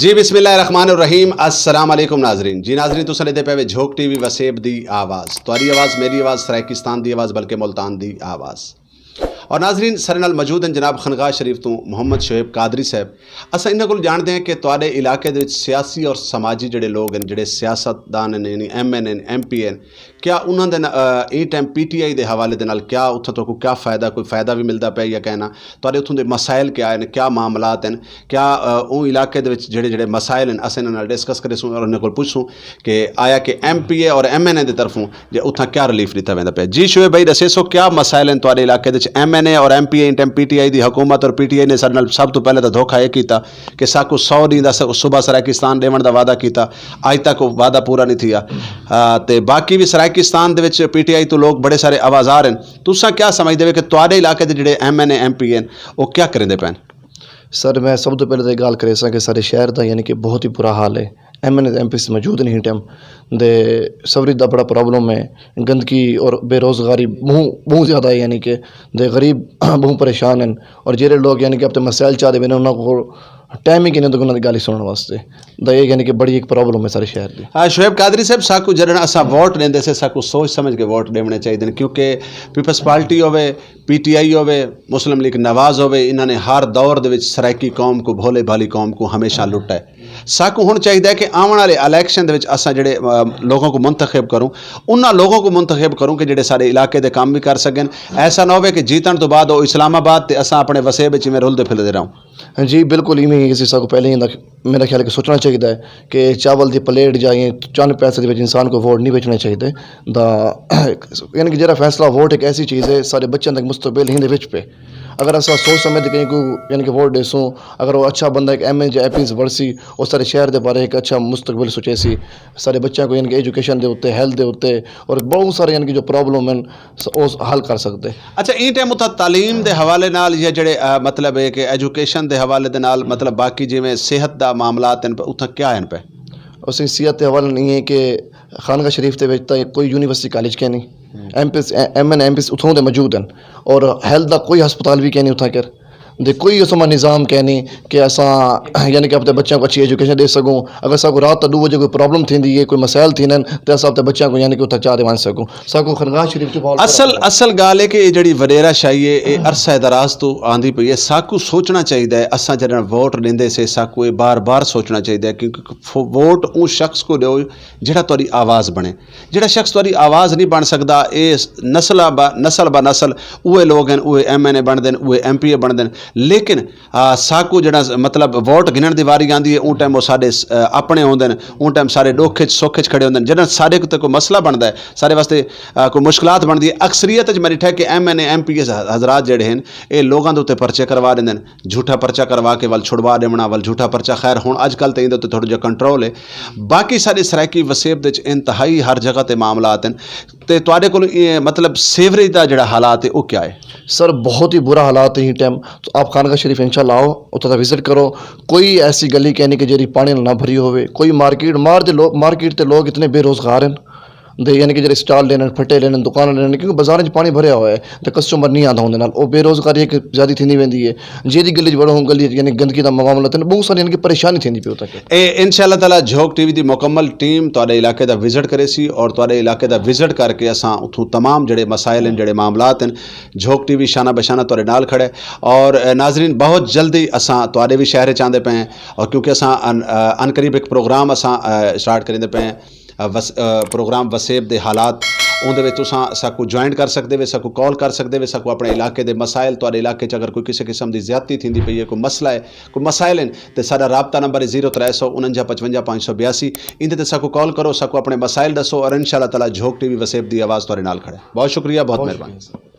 जी बिस्मिल्लाहिर्रहमानिर्रहीम अस्सलाम वालेकुम नाजरीन। जी नाजरीन तुसां लेदे पे झोक टीवी वसैब दी आवाज़, तुहाडी आवाज़ मेरी आवाज़ सराइकिस्तान दी आवाज़ बल्कि मुल्तान दी आवाज़। और नाजरीन सारे नाल मौजूद हैं जनाब खनगाह शरीफ तो मोहम्मद शعیب कादरी साहब। असां इन्हां कोल जानते हैं कि तुहाडे इलाके दे विच सियासी और समाजी जिहड़े लोग हैं, जिहड़े सियासतदान ने यानी MN हैं MP हैं, क्या उन्हां दे इस टाइम PTI दे हवाले दे नाल क्या उत्थों तो क्या फ़ायदा, कोई फ़ायदा भी मिलता पे या कहना तुहाडे उत्थों दे मसाइल क्या हैं, क्या मामलात हैं, क्या उस इलाके दे विच जिहड़े जिहड़े मसाइल हैं असां इन्हां नाल डिस्कस करेसूं और उन्हां कोल पुछसूं कि आया कि MPA और MNA दे तरफों जे उत्थां क्या रिलीफ दिता वेंदा पे। जी शعیب भाई दस्सो क्या मसाइल हैं तुहाडे इलाके दे विच MNA और MPA इन टाइम PTI दी हुकूमत और PTI ने साडे नाल सब तो पहले तो धोखा ये कीता कि साकू 100 ॾींहं दा सूबा सराइकिस्तान ॾेवण दा वादा कीता, अज तक वो वादा पूरा नहीं थिया। ते बाकी भी सराइकिस्तान दे विच PTI तो लोग बड़े सारे आवाज़ार हैं। तुसां क्या समझदे हो कि तुहाडे इलाके दे जिहड़े MNA MP हैं वो क्या करेंदे पैन? सर मैं सब तो पहले तो गल करे कि सारे शहर का यानी कि बहुत ही बुरा हाल है। MNA MP मौजूद नहीं टाइम दे सवरी का बड़ा प्रॉब्लम है, गंदगी और बेरोज़गारी बहुत ज़्यादा है, यानी कि दे गरीब बहुत परेशान हैं और जेरे लोग यानी कि अपने मसाइल चाहते हैं उन्होंने टाइम ही कि तो उन्होंने गाली सुनने वास्ते दा ये यानी कि बड़ी एक प्रॉब्लम है सारे शहर की। हाँ शعیب कादरी साहब, साकू जड़ना असा वोट लेंदे से साकू सोच समझ के वोट देने चाहिए, क्योंकि पीपल्स पार्टी होवे, PTI होवे, मुस्लिम लीग नवाज होवे, इन्होंने हर दौर दे विच सराइकी कौम को, भोले भाली कौम को हमेशा लुटा है। साकू हुण चाहिए कि आने वाले इलेक्शन दे विच असा जिहड़े लोगों को मुंतखब करूँ, उन्हां लोगों को मुंतखब करूँ कि जिहड़े सारे इलाके दे काम भी कर सकें। ऐसा ना होवे कि जीतण तो बाद वो इस्लामाबाद ते असा अपने वसेब विच में रुलदे फिरदे रहूं। जी बिल्कुल इवें किसी को पहले ही मेरा ख्याल है कि सोचना चाहिए है कि चावल की प्लेट जाए चंद पैसे के इंसान को वोट नहीं बेचना चाहिए दा यानी कि जरा फैसला वोट एक ऐसी चीज़ है सारे बच्चों तक मुस्तकबिल हिंदे विच पे अगर असा सोच समझ कहीं को यानी कि वोट देसूँ, अगर वो अच्छा बंदा एक MN या MP वर्सी और सारे शहर के बारे एक अच्छा मुस्तकबिल सोचे सी सारे बच्चों को यानी कि एजुकेशन के उत्ते, हेल्थ के उत्ते और बहुत सारे यानी कि जो प्रॉब्लम हैं वो हल कर सकते। अच्छा इन टाइम उत्थे तालीम के हवाले नाल या जिहड़े मतलब है कि एजुकेशन के हवाले दे नाल मतलब बाकी जिवें सेहत का मामलात हैं उत्थे क्या हैं पे? उस सेहत के हवाले नहीं है कि खानगाह शरीफ के विच कोई यूनिवर्सिटी कॉलेज क्या नहीं, MN MP उतों दे मौजूद हैं और हेल्थ का कोई हस्पताल भी क्या नहीं उठा कर दे, कोई उसमें निज़ाम क्या नहीं कि असा यानी कि अपने बच्चों को अच्छी एजुकेशन दे सकूँ। अगर साको रात 2 बजे कोई प्रॉब्लम थी है, कोई मसाइल थी तो अस अपने बच्चों को यानी कि उत्थे चाह दे सकूँ। साको खनगाह शरीफ असल गाल है कि जी वडेरा शाही है ये अरसा दराज तो आँदी पई है। साकू सोचना चाहिए है असा जरा वोट लेंदे से साकू ये बार बार सोचना चाहिए, क्योंकि वोट उस शख्स को दो जिहड़ा तुहाडी आवाज़ बने। जिहड़ा शख्स तुहाडी आवाज़ नहीं बन सकता ये नस्ल ब नस्ल उहे लोग हैं, उहे MNA बनते हैं, उहे MPA बनते हैं। लेकिन साकू जड़ा मतलब वोट गिनण की वारी आती है उन टाइम वो साढ़े अपने होंगे, उन टाइम सारे डोखे सौखे खड़े होंगे, जरा सारे कोई मसला बनता है सारे वास्ते कोई मुश्किलात बनती है। अक्सरीयत मेरी ठह कि MNA MPA हजरात जड़े हैं ये लोगों के उत्ते परचे करवा देंगे, झूठा परचा करवा के वल छुड़वा देना, वल झूठा परचा। खैर हुण अजकल तो इहदे उत्ते थोड़ा जिहा कंट्रोल है। बाकी सारे सराइकी वसेब दे इंतहाई हर जगह ते मामलात हैं। तो तुहाडे कोल मतलब सेवरेज का जिहड़ा हालात है वो क्या है? सर बहुत ही बुरा हालात है टाइम। तो आप खानगाह शरीफ इंशाल्लाह आओ, उत्थे विजिट करो। कोई ऐसी गली कहनी कि जी पानी ना भरी होवे, कोई मार्केट ते लोग इतने बेरोजगार हैं दे यानी कि जो स्टाल लेने फटे लेने दुकान लेने, क्योंकि बाजार में पानी भरया हुआ है तो कस्टमर नहीं आता उनके नाल वो बेरोजगारी एक ज़्यादा थी वेंदी है। जी गली वड़ो गली यानी गंदगी का मामला बहुत सारी यानी कि परेशानी थी पे होता है। इंशाअल्लाह ताला झोक टीवी की मुकम्मल टीम तुहाडे इलाके का विजिट करे सी और तुहाडे इलाके का विजिट करके असां उथों तमाम जड़े मसाइल हैं, जड़े मामलात हैं, झोक टीवी शाना बशाना तुहाडे नाल खड़े। और नाजरीन बहुत जल्दी असां तुहाडे भी शहर चाहते पे हैं, और क्योंकि असां अनकरीब एक प्रोग्राम असां स्टार्ट करेंदे पे हैं, प्रोग्राम वसेब दे हालात। उहदे विच तुसां साकू ज्वाइन कर सकते वे, साकू कॉल कर सकते वे, साकू अपने इलाके दे मसाइल तुहाडे इलाके अगर कोई किसी किस्म की ज्यादती थींदी पई है, कोई मसला है, कोई मसाइल हैं तो साडा राबता नंबर है 0349 55 582। इहदे ते साकू कॉल करो, साकू अपने मसाइल दसो और इंशाअल्लाह ताला झोक टीवी वसेब दी आवाज़ तुहाडे नाल खड़े। बहुत शुक्रिया, बहुत मेहरबानी।